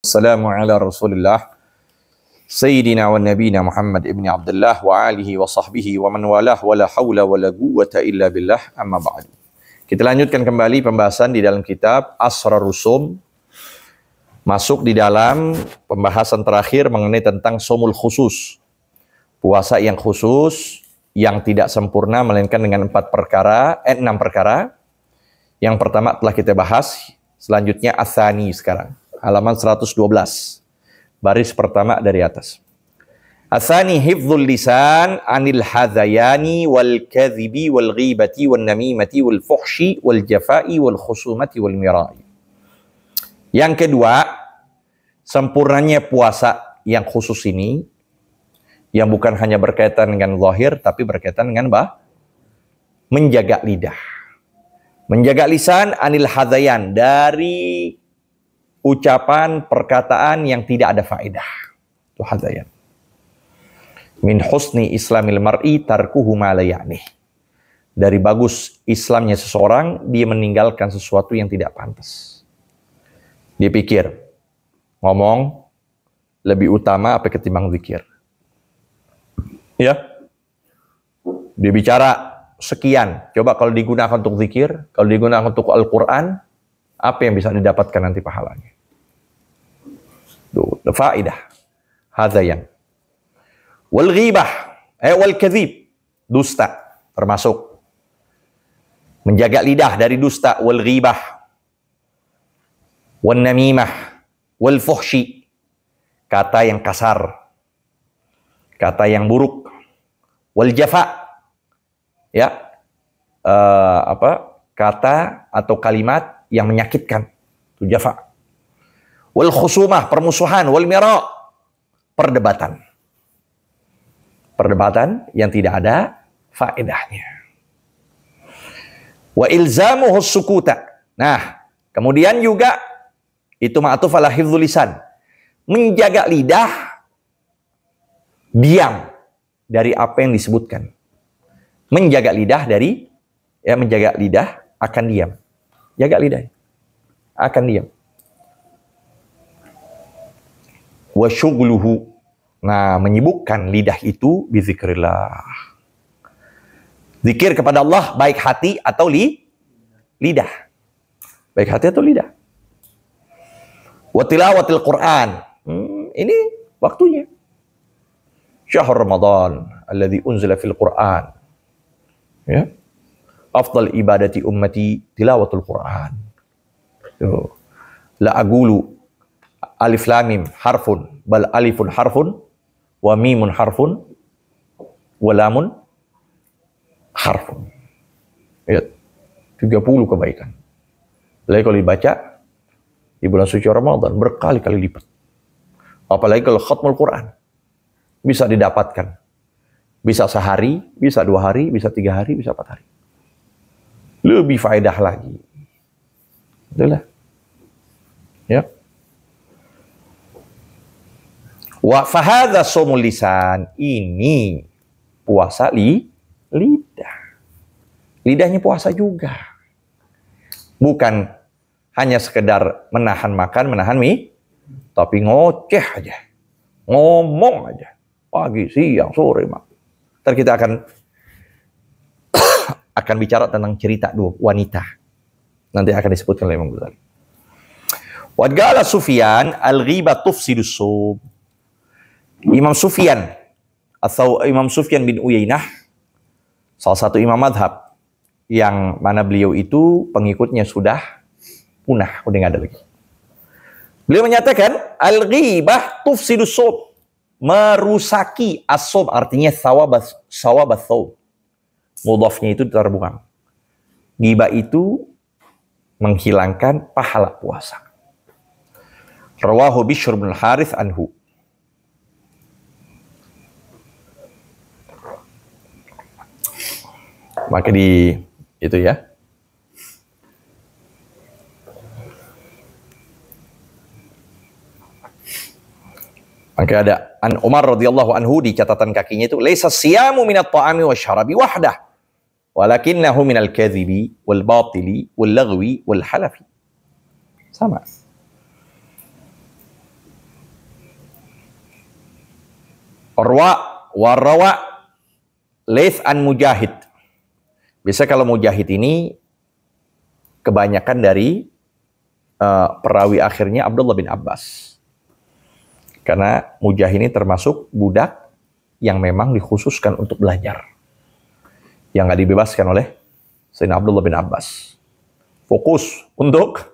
Assalamu ala Rasulillah Sayyidina wa nabina Muhammad ibn Abdullah wa alihi wa sahbihi wa man walah wa la hawla wa la quwwata illa billah amma ba'du. Kita lanjutkan kembali pembahasan di dalam kitab Asrar Rusum. Masuk di dalam pembahasan terakhir mengenai tentang somul khusus. Puasa yang khusus, yang tidak sempurna melainkan dengan 6 perkara. Yang pertama telah kita bahas, selanjutnya Atsani sekarang. Halaman 112, baris pertama dari atas. Atsani hifdzul lisan anil hadzayani wal kadhibi wal ghibati wal namimati wal fuhshi wal jafai wal khusumati wal mirai. Yang kedua, sempurnanya puasa yang khusus ini, yang bukan hanya berkaitan dengan zahir, tapi berkaitan dengan menjaga lidah. Menjaga lisan anil hadzayan, dari ucapan, perkataan yang tidak ada faedah. Itu hadzayan. Min husni islamil mar'i tarkuhu ma la ya'nih. Dari bagus Islamnya seseorang, dia meninggalkan sesuatu yang tidak pantas. Dia pikir, ngomong lebih utama apa ketimbang zikir. Ya. Dia bicara sekian. Coba kalau digunakan untuk zikir, kalau digunakan untuk Al-Quran, apa yang bisa didapatkan nanti pahalanya? Faidah. Hadzayan. Wal ghibah, wal kadhib, dusta termasuk. Menjaga lidah dari dusta, wal ghibah. Wan namimah, wal fuhshi, kata yang kasar, kata yang buruk. Wal jafa, ya, kata atau kalimat yang menyakitkan, itu jafa. Wal khusumah, permusuhan. Wal mira, perdebatan. Perdebatan yang tidak ada faedahnya. Wa ilzamuhu sukuta. Nah, kemudian juga itu ma'tuf ala hifdzul lisan. Menjaga lidah diam dari apa yang disebutkan. Menjaga lidah dari, menjaga lidah akan diam. Jaga lidah akan diam. Wa syughluhu, nah, menyibukkan lidah itu bizikrillah. Zikir kepada Allah, baik hati atau lidah. Baik hati atau lidah. Wa tilawatil Quran. Ini waktunya. Syahr Ramadan alladzi unzila fil Quran. Ya. Afdal ibadati ummati tilawatul Quran. La agulu alif lam mim harfun, bal alifun harfun, wa mimun harfun, wa lamun harfun. Ya, 30 kebaikan. Lagi kalau dibaca di bulan suci Ramadan berkali-kali lipat. Apalagi kalau khatmul Quran, bisa didapatkan. Bisa sehari, bisa 2 hari, bisa 3 hari, bisa 4 hari. Lebih faedah lagi. Itulah. Ya. Wa fahadha somul lisan. Ini puasa lidah. Lidahnya puasa juga. Bukan hanya sekedar menahan makan, menahan mie, tapi ngoceh aja. Ngomong aja. Pagi, siang, sore, malam. Ntar kita akan bicara tentang cerita dua wanita. Nanti akan disebutkan oleh Imam Ghazali. Wa qala Sufyan al-ghibah tufsidus sum. Imam Sufyan atau Imam Sufyan bin Uyainah, salah satu imam madhab yang mana beliau itu pengikutnya sudah punah, udah nggak ada lagi. Beliau menyatakan al-ghibah tufsidus sum, merusaki as-sum, artinya sawabat thawb. Mudhafnya itu terbuang. Ghibah itu menghilangkan pahala puasa. Rawahu Bishr bin Harith anhu. Maka itu ya. Maka ada An Umar radhiyallahu anhu, di catatan kakinya itu, laisa siyamu minat ta'ami wasyarabi wahdah, walakinnahu minal kadhibi wal batili wal lagwi wal halafi. Sama. Urwa warawa Laits an Mujahid. Biasa kalau Mujahid ini kebanyakan dari perawi akhirnya Abdullah bin Abbas. Karena Mujahid ini termasuk budak yang memang dikhususkan untuk belajar. Yang nggak dibebaskan oleh Sayyidina Abdullah bin Abbas. Fokus untuk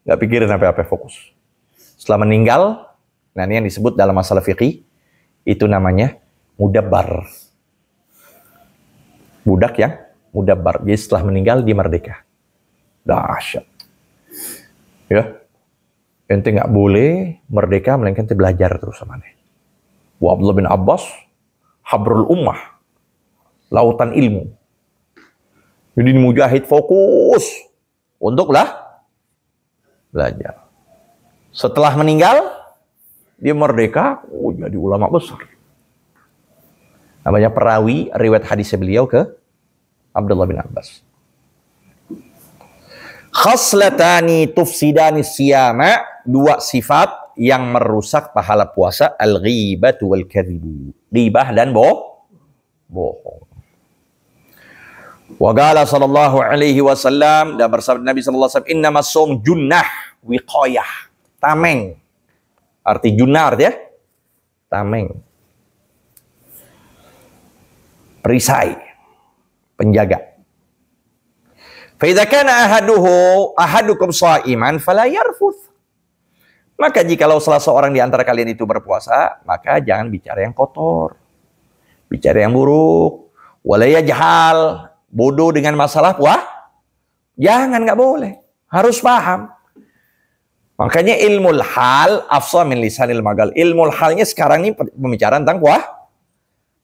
nggak pikirin apa-apa, fokus. Setelah meninggal, nah ini yang disebut dalam masalah fikih, itu namanya mudabbar. Budak yang mudabbar. Jadi setelah meninggal dia merdeka. Dahsyat. Ya. Ente nggak boleh merdeka melainkan ente belajar terus sama nih. Abdullah bin Abbas, habrul ummah, lautan ilmu. Jadi Mujahid fokus untuk belajar. Setelah meninggal, dia merdeka, jadi ulama besar. Namanya perawi riwayat hadis beliau ke Abdullah bin Abbas. Khaslatani tufsidani siyama, dua sifat yang merusak pahala puasa, al-ghibatu wal kadhibu. Ghibah dan bohong. Wa qala sallallahu alaihi wasallam, dan bersabda Nabi sallallahu alaihi wasallam, innamas shaum junnah wiqayah. Tameng. Arti junnah artinya tameng. Perisai, penjaga. Fa idza kana ahadukum sha'iman fala yarfuth. Maka jikalau salah seorang di antara kalian itu berpuasa, maka jangan bicara yang kotor. Bicara yang buruk. Wala yajhal, bodoh dengan masalah jangan, nggak boleh. Harus paham. Makanya ilmul hal afsah min lisanil magal. Ilmul halnya sekarang ini pembicaraan tentang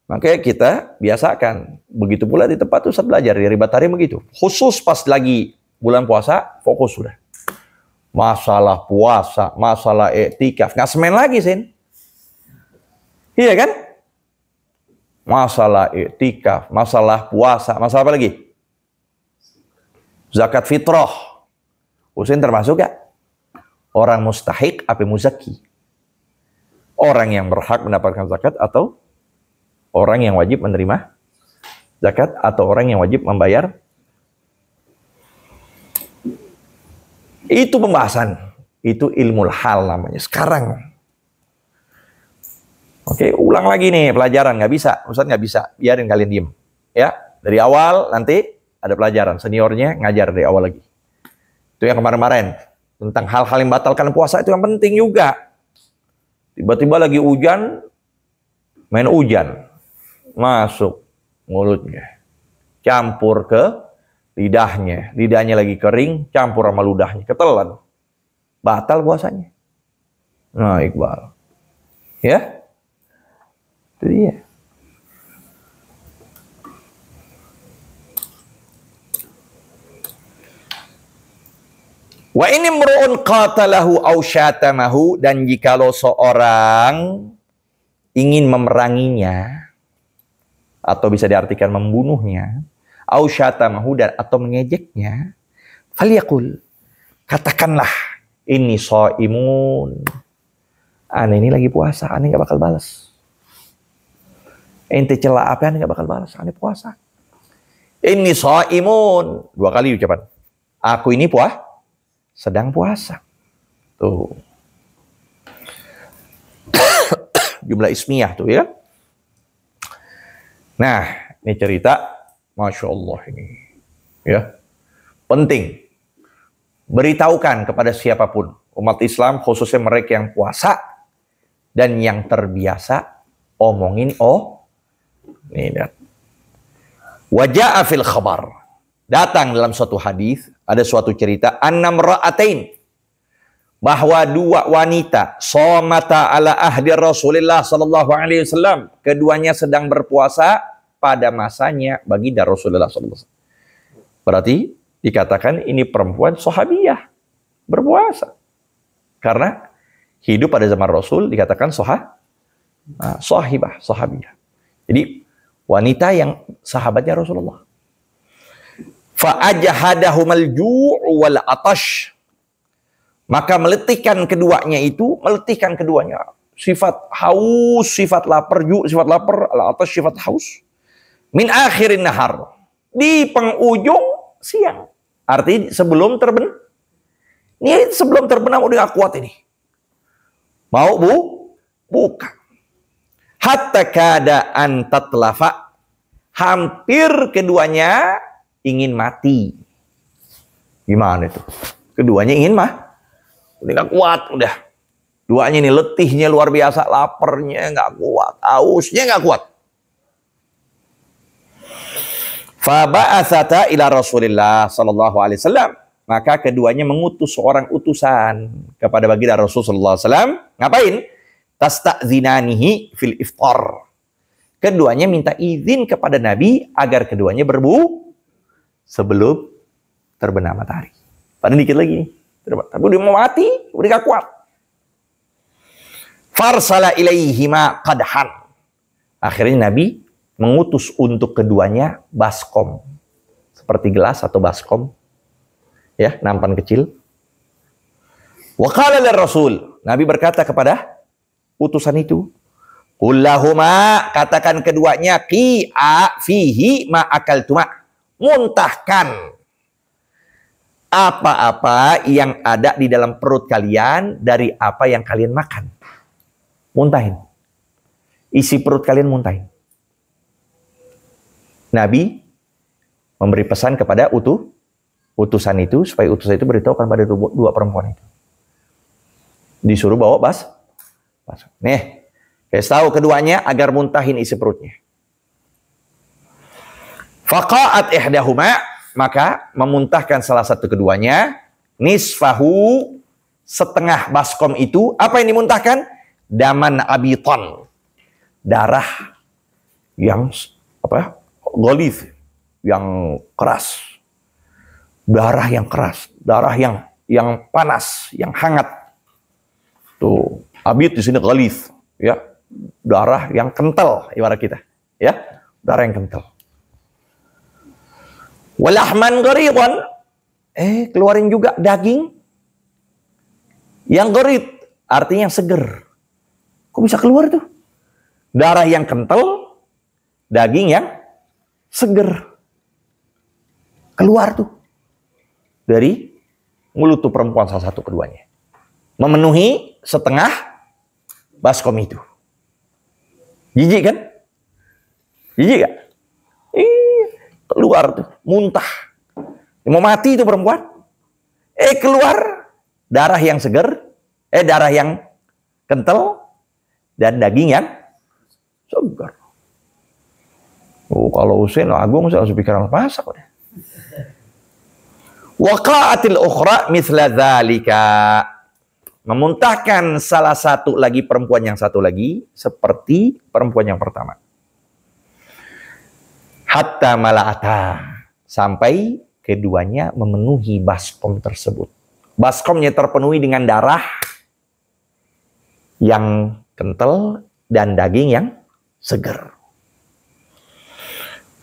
makanya kita biasakan. Begitu pula di tempat Ustaz belajar di Ribatari begitu. Khusus pas lagi bulan puasa, fokus sudah. Masalah puasa, masalah iktikaf. Nggak semen lagi, Sin. Iya kan? Masalah iktikaf, masalah puasa, masalah apa lagi? Zakat fitrah. Husain termasuk gak? Orang mustahik apa muzaki? Orang yang berhak mendapatkan zakat atau orang yang wajib menerima zakat atau orang yang wajib membayar? Itu pembahasan. Itu ilmul hal namanya. Sekarang. Oke, ulang lagi nih pelajaran. Nggak bisa. Ustaz nggak bisa. Biarin kalian diem. Ya, dari awal nanti ada pelajaran. Seniornya ngajar dari awal lagi. Itu yang kemarin-kemarin. Tentang hal-hal yang batalkan puasa itu yang penting juga. Tiba-tiba lagi hujan, main hujan. Masuk mulutnya. Campur ke lidahnya. Lidahnya lagi kering, campur sama ludahnya. Ketelan. Batal puasanya. Nah, Iqbal. Ya? Itu dia. Wa ini mru'un qatalahu aw syatamahu, dan jikalau seorang ingin memeranginya atau bisa diartikan membunuhnya, aw syatamahu, dan atau mengejeknya, falyaqul, katakanlah, ini shaimun, ane ini lagi puasa, ane nggak bakal balas. Ente celah apa, ane nggak bakal balas, ane puasa. Ini shaimun, 2 kali ucapan. Aku ini sedang puasa. Tuh. Jumlah ismiyah tuh ya. Nah, ini cerita, Masya Allah ini. Ya. Penting. Beritahukan kepada siapapun. Umat Islam, khususnya mereka yang puasa dan yang terbiasa omongin, nih lihat. Waja'a fil khabar. Datang dalam suatu hadis, ada suatu cerita, annam ra'atain, bahwa 2 wanita somata ala ahdi Rasulullah sallallahu alaihi wasallam, keduanya sedang berpuasa pada masanya baginda Rasulullah sallallahu alaihi wasallam. Berarti dikatakan ini perempuan sahabiyah berpuasa. Karena hidup pada zaman Rasul dikatakan sahibah, sahabiyah. Jadi wanita yang sahabatnya Rasulullah. Fa'ajahadahumal ju' wal atash. Maka meletikan keduanya. sifat haus, sifat lapar, sifat lapar, atas sifat haus. Min akhirin nahar, di penghujung siang. Artinya sebelum terbenam. Ini sebelum terbenam udah gak kuat ini. Mau buka. Hatta kadaan tatlafa, hampir keduanya ingin mati. Gimana itu? Keduanya ingin udah gak kuat, udah. Duanya ini letihnya luar biasa, laparnya gak kuat, hausnya gak kuat. Faba'atsata ila Rasulillah sallallahu alaihi wasallam. Maka keduanya mengutus seorang utusan kepada baginda Rasulullah sallallahu alaihi wasallam. Ngapain? Tasta'zinanihi fil iftar. Keduanya minta izin kepada Nabi agar keduanya sebelum terbenam matahari. Padahal dikit lagi nih. Tapi udah mau mati, udah gak kuat. Farsala ilaihima qadhan. Akhirnya Nabi mengutus untuk keduanya baskom. Seperti gelas atau baskom. Ya, nampan kecil. Wa qala Rasul. Nabi berkata kepada utusan itu, kullahuma, katakan keduanya, qi'a fihi ma akaltuma, muntahkan apa-apa yang ada di dalam perut kalian dari apa yang kalian makan. Muntahin. Isi perut kalian muntahin. Nabi memberi pesan kepada utusan itu supaya utusan itu beritahukan pada dua perempuan itu. Disuruh bawa baskom. Nih, kasih tahu keduanya agar muntahin isi perutnya. Faqa'at ihdahuma, maka memuntahkan salah satu keduanya, nisfahu, setengah baskom itu. Apa yang dimuntahkan? Daman abiton, darah yang ghalidh, yang keras. Darah yang keras, darah yang panas, yang hangat. Tuh. Abid di sini ghalidh, ya, darah yang kental ibarat kita, ya, darah yang kental. Walahman gharidhan, keluarin juga daging yang gharid, artinya yang seger. Kok bisa keluar tuh? Darah yang kental, daging yang seger. Keluar tuh dari mulut tuh perempuan salah satu keduanya. Memenuhi setengah baskom itu. Jijik kan? Jijik gak? Keluar tuh, muntah. Mau mati itu perempuan. Keluar darah yang seger, darah yang kental dan daging yang segar. Kalau Husain Agung saya harus pikiran masak udah. Waqa'atil ukhra mithla dzalika. Memuntahkan salah satu lagi perempuan yang satu lagi seperti perempuan yang pertama. Hatta mala'ata, sampai keduanya memenuhi baskom tersebut. Baskomnya terpenuhi dengan darah yang kental dan daging yang segar.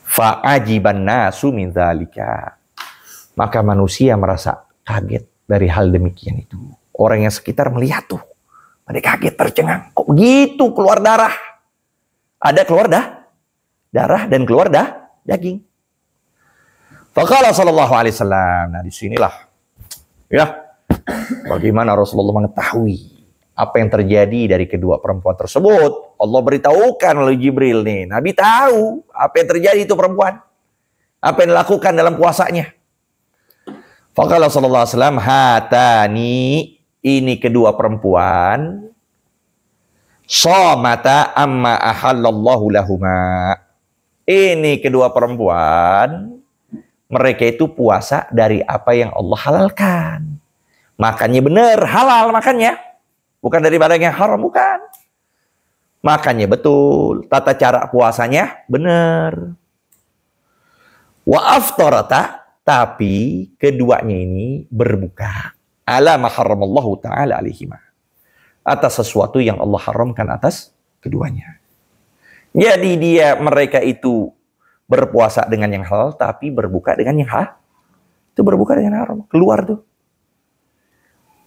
Fa'ajiban nasu min dzalika. Maka manusia merasa kaget dari hal demikian itu. Orang yang sekitar melihat tuh, pada kaget tercengang. Kok begitu keluar darah? Ada keluar darah dan keluar daging. Faqala sallallahu alaihi wasallam. Nah, disinilah ya bagaimana Rasulullah mengetahui apa yang terjadi dari kedua perempuan tersebut. Allah beritahukan oleh Jibril nih. Nabi tahu apa yang terjadi itu perempuan. Apa yang dilakukan dalam puasanya. Faqala sallallahu alaihi wasallam, hatani, ini kedua perempuan, shamata amma ahallallahu lahuma. Ini kedua perempuan, mereka itu puasa dari apa yang Allah halalkan. Makannya benar, halal makannya. Bukan dari barang yang haram, bukan. Makannya betul, tata cara puasanya benar. Wa aftarata, tapi keduanya ini berbuka. Ala ma haramallahu ta'ala alaihima. Atas sesuatu yang Allah haramkan atas keduanya. Jadi mereka itu berpuasa dengan yang halal, tapi berbuka dengan yang haram. Itu berbuka dengan haram. Keluar tuh.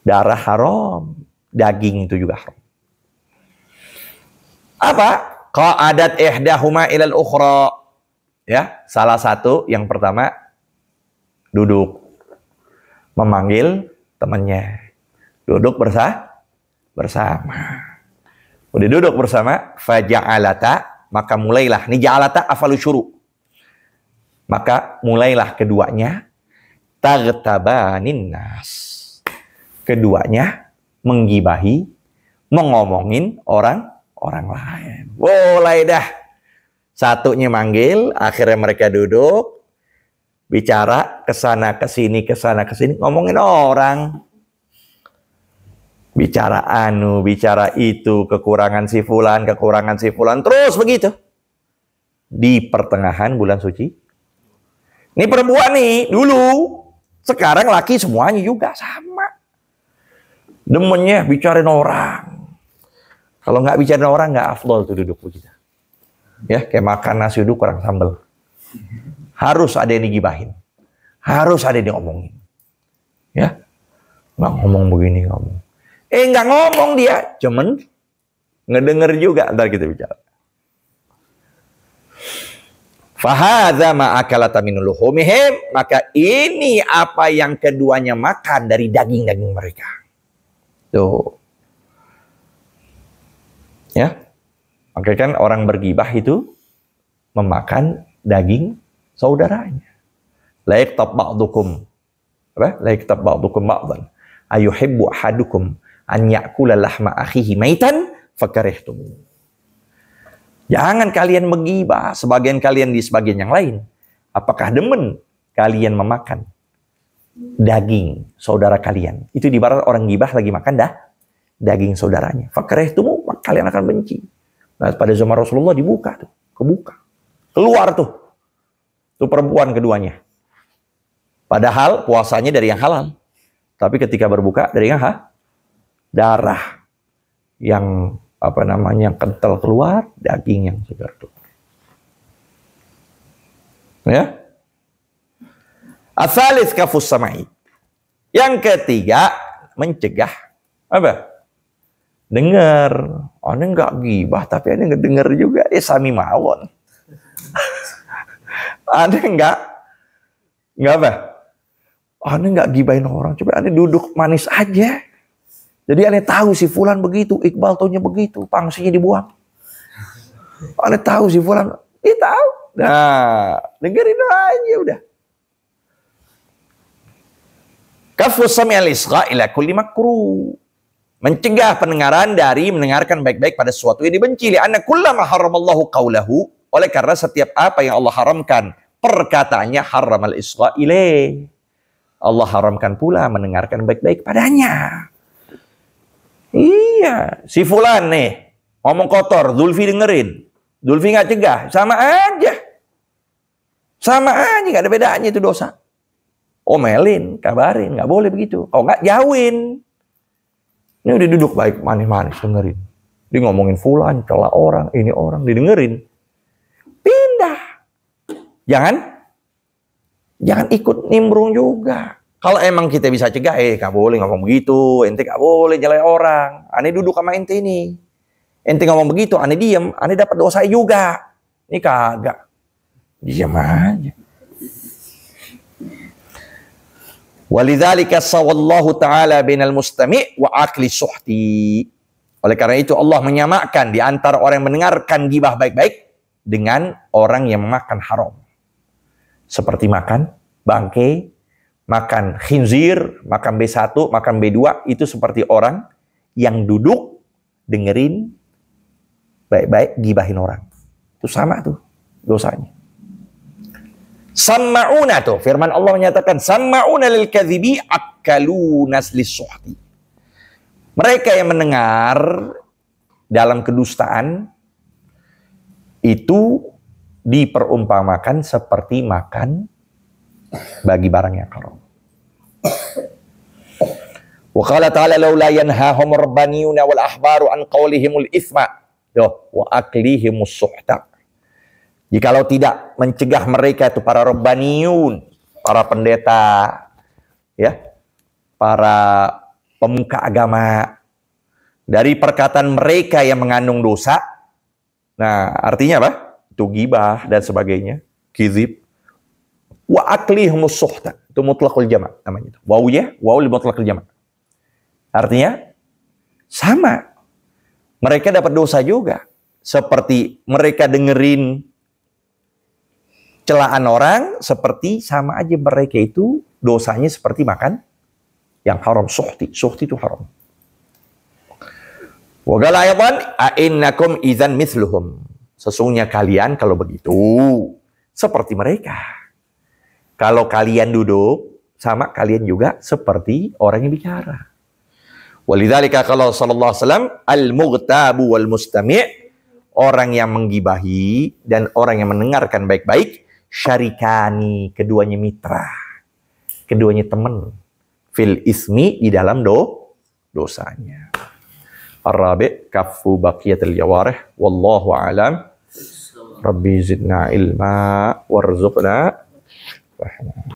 Darah haram. Daging itu juga haram. Apa? Qa'adat ihdahuma ilal ukhra. Ya, salah satu yang pertama duduk memanggil temannya. Duduk bersama. Udah duduk bersama, faja'alata, maka mulailah. Ini ja'alata afalu syuru. Maka mulailah keduanya taghtabanin nas. Keduanya menggibahi, mengomongin orang lain. Mulai dah. Satunya manggil, akhirnya mereka duduk, bicara kesana kesini, ngomongin orang. Bicara bicara itu, kekurangan si fulan, terus begitu. Di pertengahan bulan suci. Ini perempuan nih, dulu. Sekarang laki semuanya juga sama. Demennya bicarain orang. Kalau nggak bicarain orang, nggak afdol tuh duduk begitu. Ya, kayak makan nasi uduk kurang sambal. Harus ada yang digibahin. Harus ada yang diomongin. Ya, nggak ngomong begini, ngomong. Nggak ngomong dia, cuman ngedenger juga ntar kita bicara. Fahadza ma akalata min luhumihim, maka ini apa yang keduanya makan dari daging-daging mereka. Tuh. Ya. Oke kan orang bergibah itu memakan daging saudaranya. La yaktab ba'dukum. Apa? La yaktab ba'dukum ba'dan. Ayuhibbu ahadukum an ya'kula lahma akhihi maitan fakarihtum. Jangan kalian menggibah sebagian kalian di sebagian yang lain. Apakah demen kalian memakan daging saudara kalian? Itu di barat orang gibah lagi makan daging saudaranya. Fakarihtum, kalian akan benci. Nah, pada zaman Rasulullah dibuka tuh, kebuka. Keluar tuh. Tuh perempuan keduanya. Padahal puasanya dari yang halal. Tapi ketika berbuka dari yang darah yang kental keluar, daging yang segar keluar. Ya. Asalis kafus samai. Yang ketiga, mencegah apa? Dengar. Ane nggak gibah, tapi ane ngedenger juga. Sami mawon. Ane nggak apa? Ane nggak gibahin orang. Coba ane duduk manis aja. Jadi ane tahu si fulan begitu, Iqbal taunya begitu, pangsinya dibuang. Ane tahu si fulan, dia tahu. Nah, dengerin aja udah. Kafus sami al-isgha ila kulli makruh. Mencegah pendengaran dari mendengarkan baik-baik pada sesuatu yang dibenci. Li'anna kullama haramallahu qawlahu. Oleh karena setiap apa yang Allah haramkan, perkataannya haramal isgha ilaih. Allah haramkan pula mendengarkan baik-baik padanya. Iya, si fulan nih ngomong kotor, Zulfi dengerin. Zulfi nggak cegah, sama aja. Sama aja, nggak ada bedanya itu dosa. Omelin, kabarin, nggak boleh begitu. Kalau nggak jauhin. Ini udah duduk baik, manis-manis, dengerin. Dia ngomongin fulan, cela orang, ini orang, didengerin. Pindah. Jangan ikut nimbrung juga. Kalau emang kita bisa cegah, nggak boleh ngomong begitu, ente nggak boleh nyelai orang. Ane duduk sama ente ini. Ente ngomong begitu, ane diem, ane dapat dosa juga. Ini kagak. Diam aja. Walidzalika sawallahu ta'ala bainal mustami' wa akli suhti. Oleh karena itu Allah menyamakan di antara orang yang mendengarkan gibah baik-baik dengan orang yang memakan haram. Seperti makan bangkai, makan khinzir, makan B1, makan B2, itu seperti orang yang duduk dengerin baik-baik gibahin orang. Itu sama tuh dosanya. Samma'una tuh, firman Allah menyatakan samma'una lil kadhibi akalunas lis-suhti. Mereka yang mendengar dalam kedustaan itu diperumpamakan seperti makan bagi barang yang haram. Wa qala ta'ala laula yanhahumur rabbaniyuna wal ahbaru an qawlihimul itsma wa aklihimus suhta. Jikalau tidak mencegah mereka itu para rabbaniyun, para pendeta, ya, para pemuka agama dari perkataan mereka yang mengandung dosa, Nah, artinya apa? Itu gibah dan sebagainya. Kizib. Wa aklihumus suhta. Itu mutlaqul jama' namanya. Wawunya, wawul mutlaqul jama'. Artinya, sama. Mereka dapat dosa juga. Seperti mereka dengerin celaan orang, seperti sama aja mereka itu dosanya seperti makan yang haram. Suhti itu haram. Wa qala ayatan a'innakum idzan mithluhum. Sesungguhnya kalian kalau begitu seperti mereka. Kalau kalian duduk sama kalian juga seperti orang yang bicara. Walidzalika kalau sallallahu alaihi wasallam al-mughtabu wal mustami', orang yang menggibahi dan orang yang mendengarkan baik-baik, syarikani, keduanya mitra. Keduanya teman. Fil ismi, di dalam dosanya. Ar-rabi' kaffu baqiyatil jawarih wallahu a'lam. Rabbi zidna ilma warzuqna rahmah.